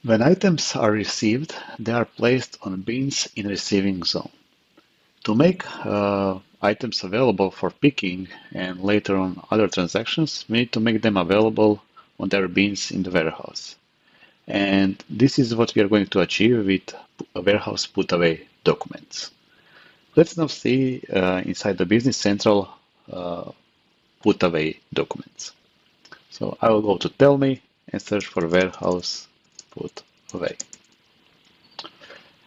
When items are received, they are placed on bins in receiving zone. To make items available for picking and later on other transactions, we need to make them available on their bins in the warehouse. And this is what we are going to achieve with warehouse put away documents. Let's now see inside the Business Central put away documents. So I will go to Tell Me and search for warehouse put away.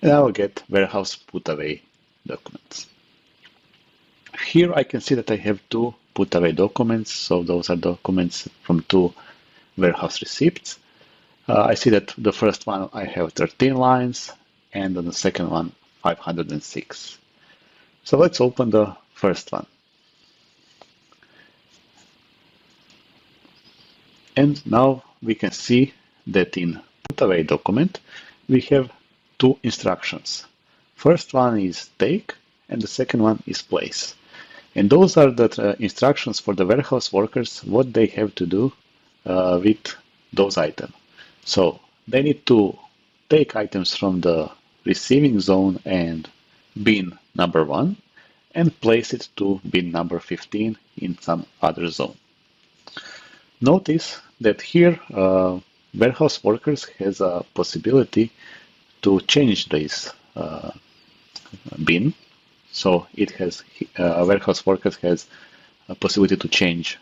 And I will get warehouse put away documents. Here I can see that I have two put away documents. So those are documents from two warehouse receipts. I see that the first one I have 13 lines and on the second one 506. So let's open the first one. And now we can see that in put away document we have two instructions. First one is take and the second one is place. And those are the instructions for the warehouse workers, what they have to do with those items. So they need to take items from the receiving zone and bin number 1 and place it to bin number 15 in some other zone. Notice that here warehouse workers has a possibility to change this bin. So it has warehouse workers has a possibility to change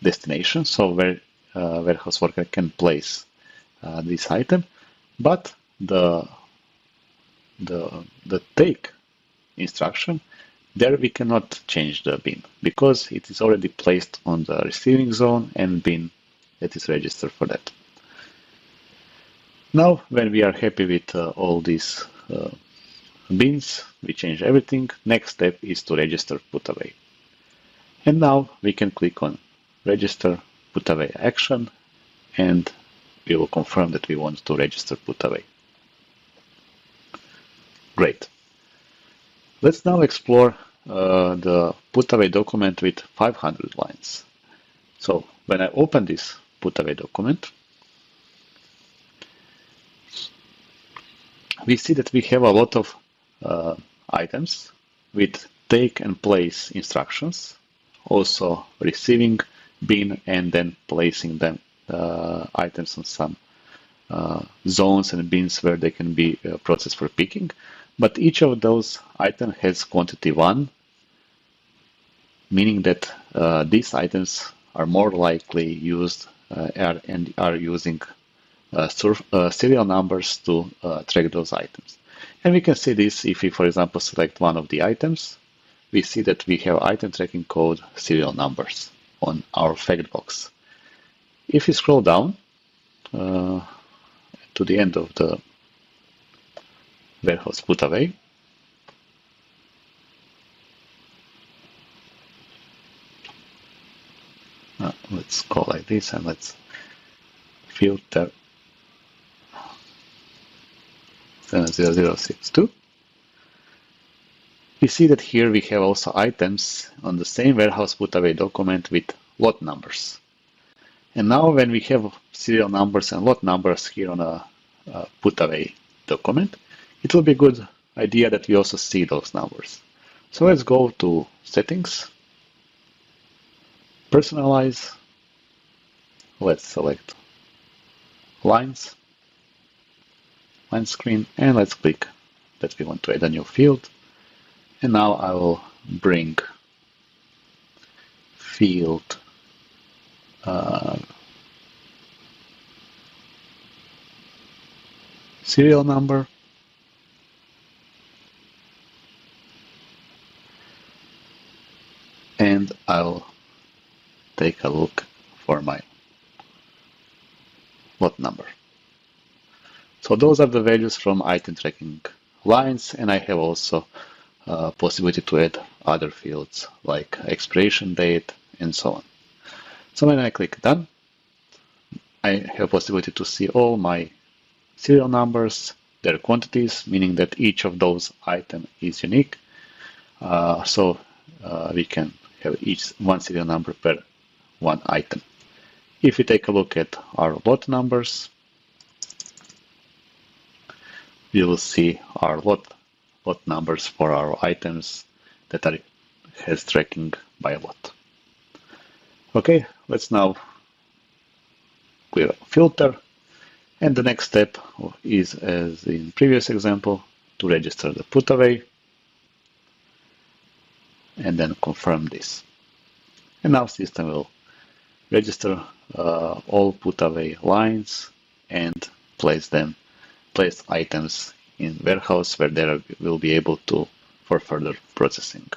destination. So where warehouse worker can place this item, but the take instruction, there we cannot change the bin because it is already placed on the receiving zone and bin that is registered for that. Now, when we are happy with all these bins, we change everything. Next step is to register put away. And now we can click on register put away action and we will confirm that we want to register put away. Great. Let's now explore the put away document with 500 lines. So when I open this put away document, we see that we have a lot of items with take and place instructions, also receiving bin and then placing them items on some zones and bins where they can be processed for picking. But each of those items has quantity 1, meaning that these items are more likely used and are using serial numbers to track those items. And we can see this if we, for example, select one of the items, we see that we have item tracking code serial numbers on our fact box. If we scroll down to the end of the warehouse put away, let's go like this and let's filter 70062. We see that here we have also items on the same warehouse put away document with lot numbers. And now when we have serial numbers and lot numbers here on a put away document, it will be a good idea that we also see those numbers. So let's go to settings, personalize, let's select lines, line screen, and let's click that we want to add a new field. And now I will bring field serial number, and I'll take a look for my lot number. So those are the values from item tracking lines, and I have also possibility to add other fields like expiration date and so on. So when I click done, I have possibility to see all my serial numbers, their quantities, meaning that each of those items is unique. So we can have each one serial number per one item. If we take a look at our lot numbers, we will see our lot numbers for our items that are has tracking by lot. Okay, let's now clear a filter. And the next step is, as in previous example, to register the put away and then confirm this. And now system will register all put away lines and place items in warehouse where they will be able to for further processing.